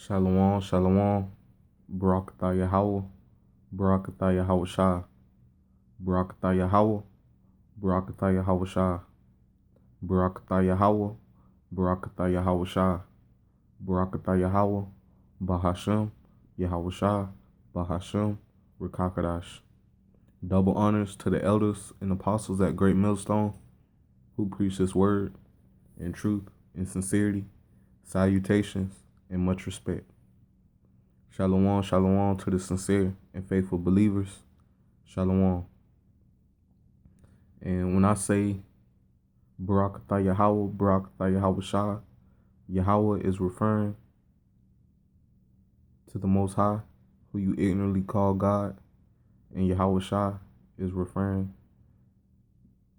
Shalom, shalom, Barakatah Yahweh, Barakatah Yahweh Shah, Barakatah Yahweh, Barakatah Yahweh Shah, Barakatah Yahweh, Barakatah Yahweh Shah, Barakatah Yahweh, Bahashem, Yahweh Shah, Bahashem, Rekakadash. Double honors to the elders and apostles at Great Millstone who preach this word in truth and sincerity, salutations, and much respect. Shalom, shalom to the sincere and faithful believers. Shalom. And when I say Barakatah Yahweh, Barakatah Yahweh Shah, Yahweh is referring to the Most High, who you ignorantly call God, and Yahweh Shah is referring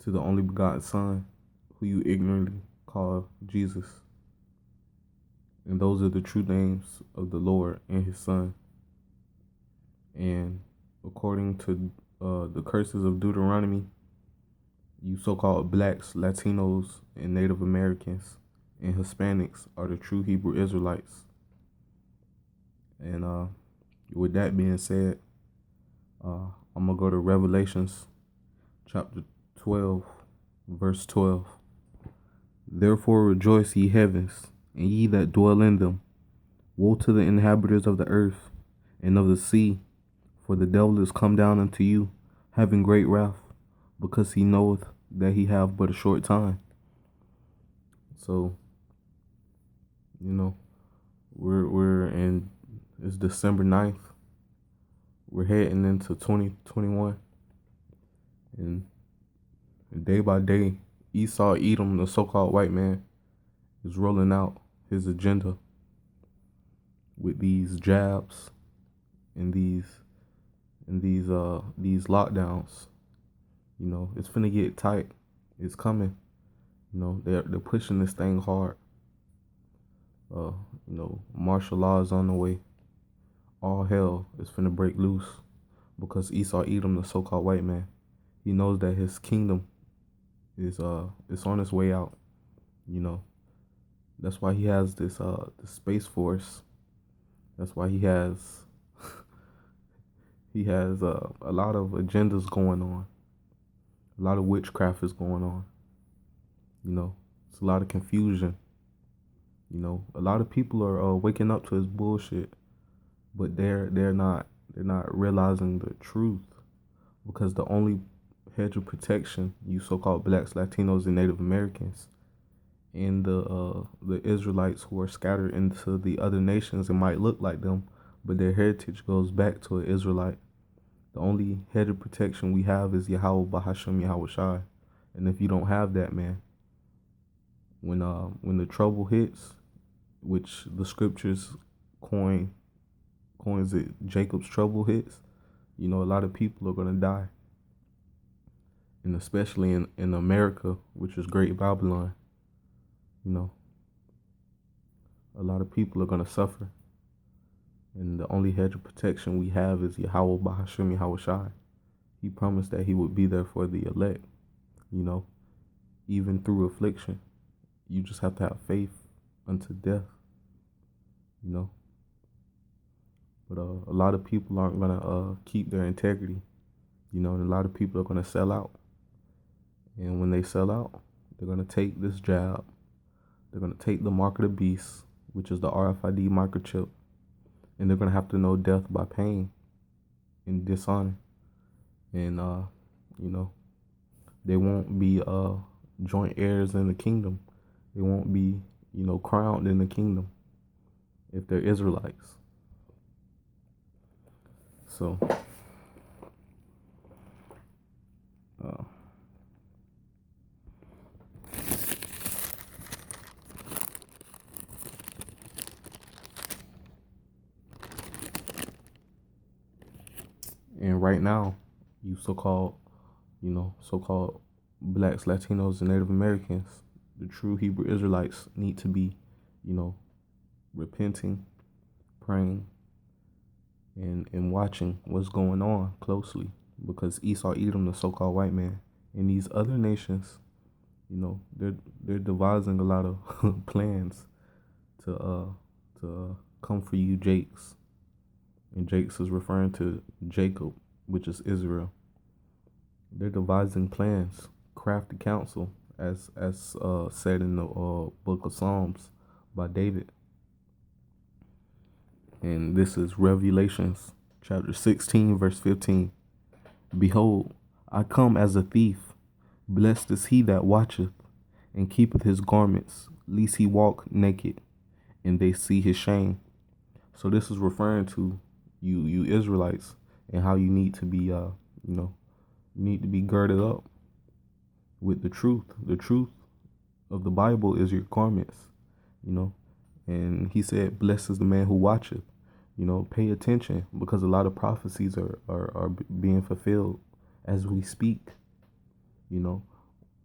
to the only begotten Son, who you ignorantly call Jesus. And those are the true names of the Lord and His Son. And according to the curses of Deuteronomy, you so-called blacks, Latinos, and Native Americans and Hispanics are the true Hebrew Israelites. And with that being said, I'm going to go to Revelations chapter 12, verse 12. Therefore rejoice, ye heavens, and ye that dwell in them. Woe to the inhabitants of the earth and of the sea, for the devil is come down unto you, having great wrath, because he knoweth that he have but a short time. So, we're in, it's December 9th. We're heading into 2021. And day by day, Esau Edom, the so-called white man, is rolling out his agenda with these jabs and these lockdowns. It's finna get tight. It's coming. They're pushing this thing hard. Martial law is on the way. All hell is finna break loose because Esau Edom, the so-called white man, he knows that his kingdom is it's on its way out. That's why he has this the Space Force. That's why he has a lot of agendas going on. A lot of witchcraft is going on. It's a lot of confusion. A lot of people are waking up to his bullshit, but they're not realizing the truth, because the only hedge of protection, you so-called blacks, Latinos, and Native Americans, and the Israelites who are scattered into the other nations and might look like them, but their heritage goes back to an Israelite. The only hedge of protection we have is Yahweh Bahashem Yahweh Shai. And if you don't have that, man, when the trouble hits, which the scriptures coins it, Jacob's trouble hits, a lot of people are gonna die. And especially in America, which is Great Babylon, a lot of people are gonna suffer. And the only hedge of protection we have is Yahweh Bahashem Yahweh Shai. He promised that he would be there for the elect, even through affliction. You just have to have faith unto death, But a lot of people aren't gonna keep their integrity, and a lot of people are gonna sell out. And when they sell out, they're gonna take this jab. They're gonna take the mark of the beast, which is the RFID microchip, and they're gonna have to know death by pain and dishonor. And they won't be joint heirs in the kingdom. They won't be, crowned in the kingdom if they're Israelites. So, and right now, you so-called blacks, Latinos, and Native Americans, the true Hebrew Israelites, need to be, repenting, praying, and watching what's going on closely, because Esau Edom, the so-called white man, and these other nations, they're devising a lot of plans to come for you, Jakes. And Jakes is referring to Jacob, which is Israel. They're devising plans, crafty counsel, as said in the book of Psalms by David. And this is Revelations chapter 16, verse 15. Behold, I come as a thief. Blessed is he that watcheth, and keepeth his garments, lest he walk naked, and they see his shame. So this is referring to you Israelites, and how you need to be, you need to be girded up with the truth. The truth of the Bible is your garments, And he said, blessed is the man who watcheth. Pay attention, because a lot of prophecies are being fulfilled as we speak. The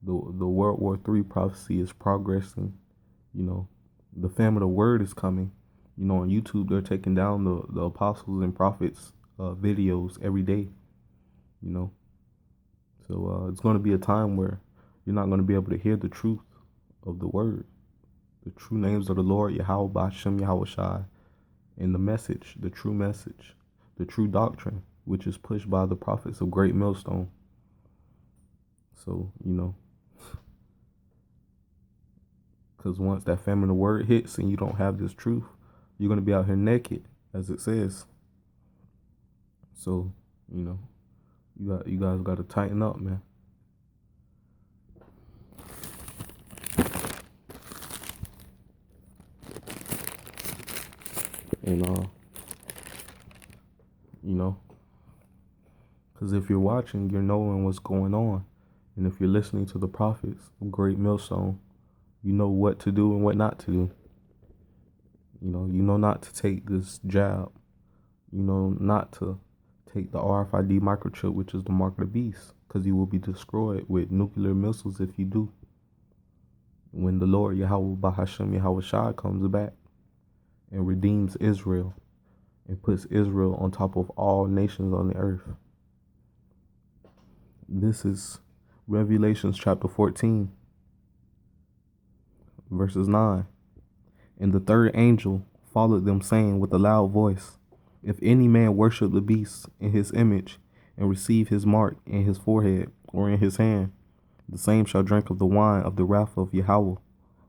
World War III prophecy is progressing. The famine of the word is coming. On YouTube, they're taking down the apostles and prophets videos every day. So it's going to be a time where you're not going to be able to hear the truth of the word, the true names of the Lord, Yahweh, Ba'ashem, Yahweh Shai, and the message, the true doctrine, which is pushed by the prophets of Great Millstone. So, because once that famine of the word hits and you don't have this truth, you're going to be out here naked, as it says. So, you guys got to tighten up, man. And, because if you're watching, you're knowing what's going on. And if you're listening to the prophets of Great Millstone, you know what to do and what not to do. You know not to take this jab. Not to take the RFID microchip, which is the mark of the beast, because you will be destroyed with nuclear missiles if you do. When the Lord, Yahweh, Ba'ashem, Yahweh Shai, comes back and redeems Israel and puts Israel on top of all nations on the earth. This is Revelations chapter 14, verses 9. And the third angel followed them, saying with a loud voice, if any man worship the beast in his image, and receive his mark in his forehead or in his hand, the same shall drink of the wine of the wrath of Yahweh,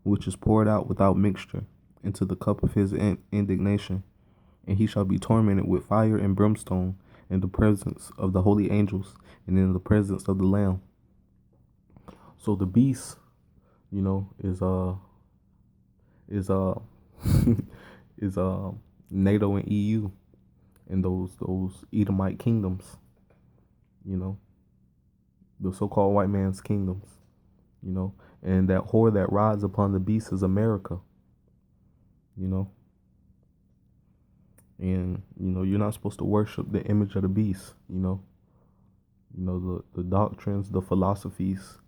which is poured out without mixture into the cup of his indignation. And he shall be tormented with fire and brimstone in the presence of the holy angels and in the presence of the Lamb. So the beast, is is NATO and EU and those Edomite kingdoms, the so-called white man's kingdoms, and that whore that rides upon the beast is America, and you're not supposed to worship the image of the beast, the doctrines, the philosophies,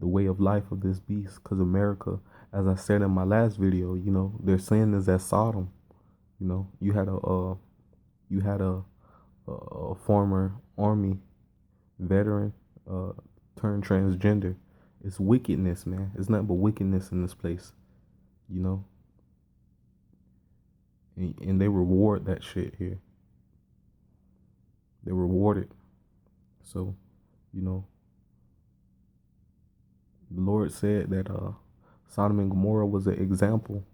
the way of life of this beast, because America, as I said in my last video, their sin is as Sodom. You had a former army veteran turned transgender. It's wickedness, man. It's nothing but wickedness in this place, and they reward that shit here. They reward it. So, the Lord said that Sodom and Gomorrah was an example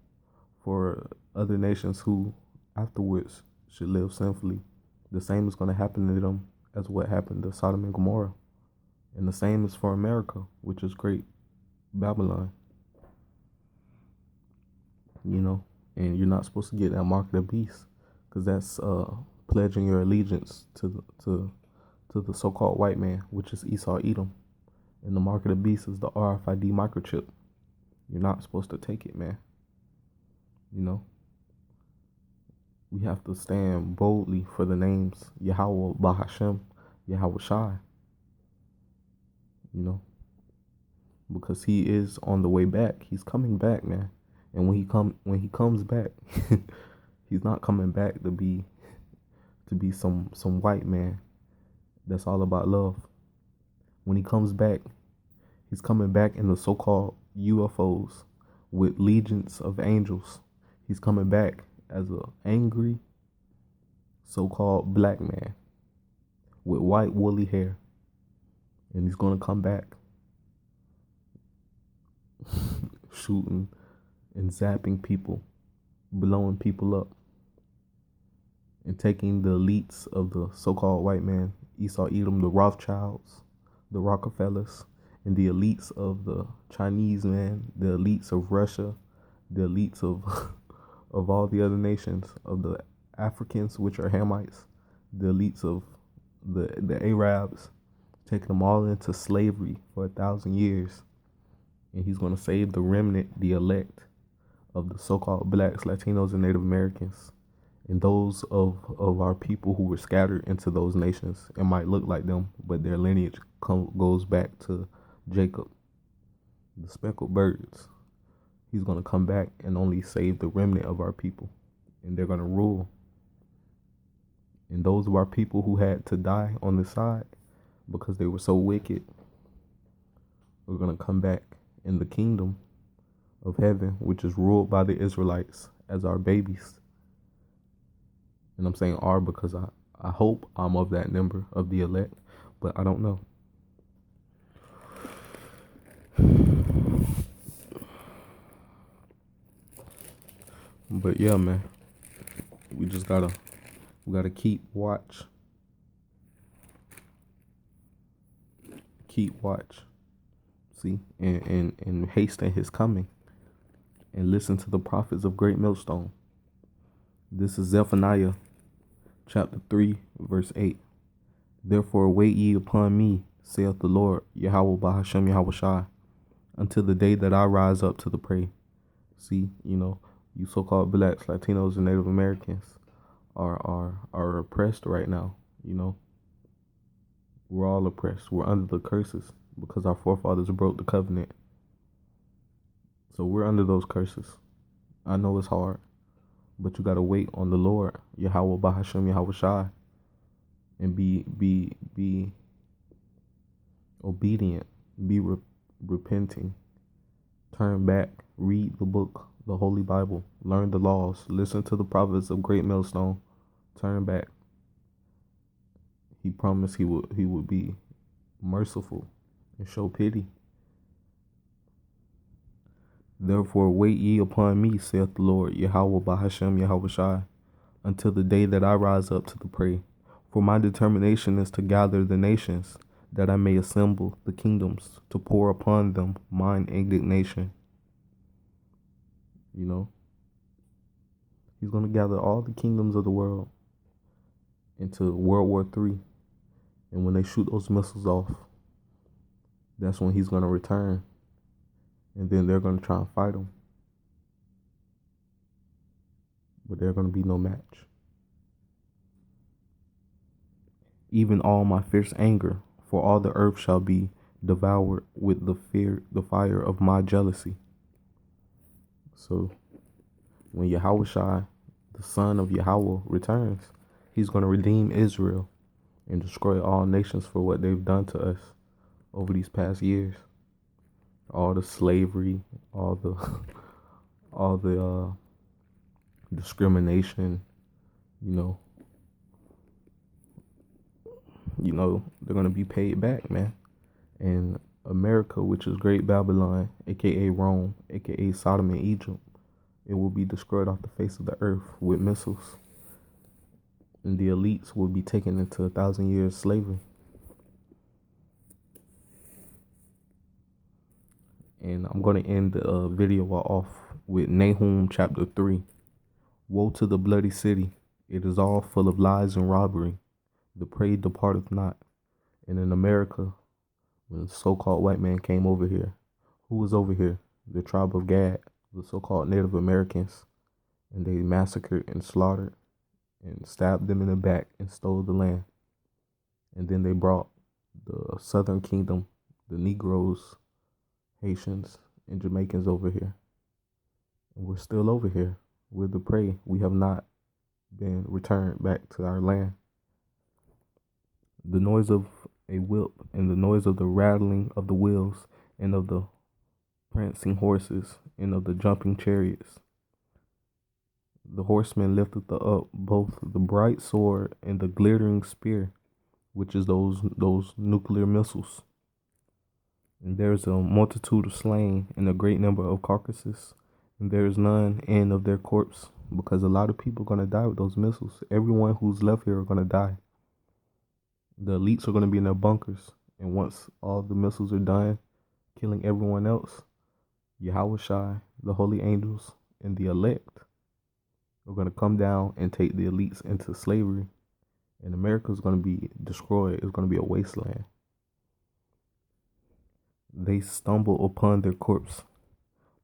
for other nations who afterwards should live sinfully. The same is going to happen to them as what happened to Sodom and Gomorrah. And the same is for America, which is great Babylon. And you're not supposed to get that mark of the beast, because that's pledging your allegiance to the so-called white man, which is Esau, Edom. And the mark of the beast is the RFID microchip. You're not supposed to take it, man. We have to stand boldly for the names Yahweh, Ba'ashem, Yahweh Shai. Because he is on the way back. He's coming back, man. And when he comes back, he's not coming back to be some white man that's all about love. When he comes back, he's coming back in the so-called UFOs with legions of angels. He's coming back as a angry so-called black man with white woolly hair, and he's gonna come back shooting and zapping people, blowing people up, and taking the elites of the so-called white man, Esau Edom, the Rothschilds, the Rockefellers, and the elites of the Chinese man, the elites of Russia, the elites of of all the other nations, of the Africans, which are Hamites, the elites of the Arabs, taking them all into slavery for 1,000 years. And he's going to save the remnant, the elect of the so-called blacks, Latinos, and Native Americans, and those of our people who were scattered into those nations and might look like them, but their lineage goes back to Jacob, the speckled birds. He's going to come back and only save the remnant of our people, and they're going to rule. And those of our people who had to die on the side because they were so wicked, we're going to come back in the kingdom of heaven, which is ruled by the Israelites as our babies. And I'm saying are because I hope I'm of that number of the elect, but I don't know. But yeah, man, we gotta keep watch. Keep watch. See, and hasten his coming. And listen to the prophets of Great Millstone. This is Zephaniah chapter 3, verse 8. Therefore wait ye upon me, saith the Lord, Yahweh Bahashem Yahweh Shai, until the day that I rise up to the prey. See, you so-called blacks, Latinos, and Native Americans are oppressed right now. We're all oppressed. We're under the curses because our forefathers broke the covenant. So we're under those curses. I know it's hard, but you gotta wait on the Lord, Yahweh Bahashem Yahweh Shai, and be obedient, be repenting, turn back, read the book, the Holy Bible, learn the laws, listen to the prophets of Great Millstone, turn back. He promised he would be merciful and show pity. Therefore wait ye upon me, saith the Lord, Yahweh Bahashem Yahweh Shai, until the day that I rise up to the prey. For my determination is to gather the nations, that I may assemble the kingdoms, to pour upon them mine indignation. He's going to gather all the kingdoms of the world into World War III. And when they shoot those missiles off, that's when he's going to return. And then they're going to try and fight him. But they're going to be no match. Even all my fierce anger, for all the earth shall be devoured with the fire of my jealousy. So when Yahweh Shai, the son of Yahweh, returns, he's going to redeem Israel and destroy all nations for what they've done to us over these past years. All the slavery, all the discrimination, they're gonna be paid back, man. And America, which is Great Babylon, aka Rome, aka Sodom and Egypt, it will be destroyed off the face of the earth with missiles. And the elites will be taken into 1,000 years slavery. And I'm going to end the video off with Nahum chapter 3. Woe to the bloody city. It is all full of lies and robbery. The prey departeth not. And in America, when the so-called white man came over here, who was over here? The tribe of Gad, the so-called Native Americans. And they massacred and slaughtered and stabbed them in the back and stole the land. And then they brought the Southern Kingdom, the Negroes, Haitians, and Jamaicans over here. And we're still over here. We're the prey. We have not been returned back to our land. The noise of a whip and the noise of the rattling of the wheels and of the prancing horses and of the jumping chariots. The horseman lifteth up both the bright sword and the glittering spear, which is those nuclear missiles. And there is a multitude of slain and a great number of carcasses, and there is none end of their corpse, because a lot of people are gonna die with those missiles. Everyone who's left here are gonna die. The elites are gonna be in their bunkers, and once all the missiles are done, killing everyone else, Yahweh Shai, the holy angels, and the elect are gonna come down and take the elites into slavery, and America is gonna be destroyed. It's gonna be a wasteland. They stumble upon their corpse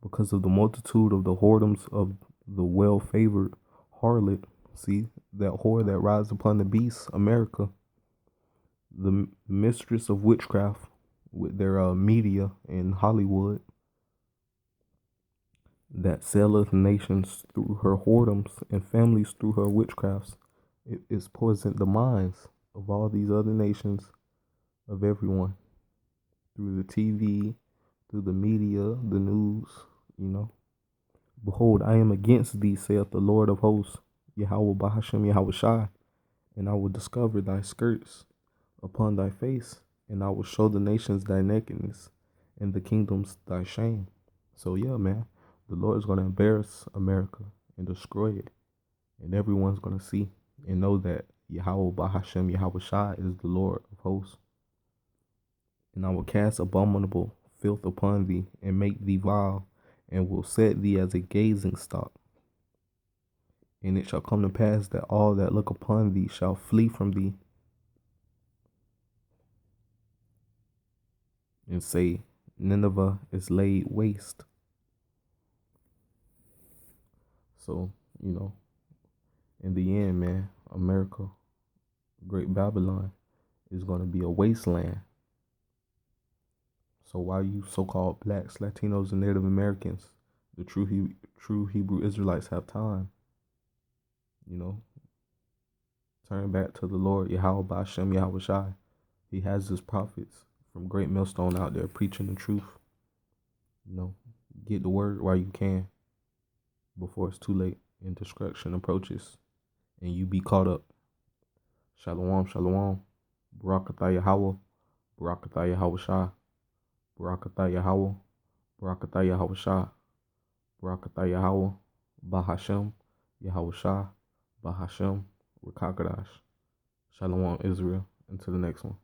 because of the multitude of the whoredoms of the well-favored harlot. See, that whore that rides upon the beast, America, the mistress of witchcraft with their media in Hollywood, that selleth nations through her whoredoms and families through her witchcrafts. It is poisoned the minds of all these other nations, of everyone, through the TV, through the media, the news, you know. Behold, I am against thee, saith the Lord of hosts, Yahweh Bahashem Yahweh Shai, and I will discover thy skirts upon thy face, and I will show the nations thy nakedness, and the kingdoms thy shame. So yeah, man, the Lord is going to embarrass America and destroy it, and everyone's going to see and know that Yahweh Bahashem Yahweh Shai is the Lord of hosts. And I will cast abominable filth upon thee, and make thee vile, and will set thee as a gazing stock. And it shall come to pass that all that look upon thee shall flee from thee, and say, Nineveh is laid waste. So, in the end, man, America, Great Babylon, is going to be a wasteland. So why you so-called blacks, Latinos, and Native Americans, the true Hebrew Israelites, have time? Turn back to the Lord, Yahweh Ba'ashem Yahweh Shai. He has his prophets from Great Millstone out there preaching the truth. Get the word while you can, before it's too late and destruction approaches and you be caught up. Shalom, shalom. Barakatah Yahweh. Barakatah Yahweh Shai. Barakatah Yahweh. Barakatah Yahweh Shai. Barakatah Yahweh. Bahashem Yahweh Shai. Bahashem Rakakadash. Shalom, Israel. Until the next one.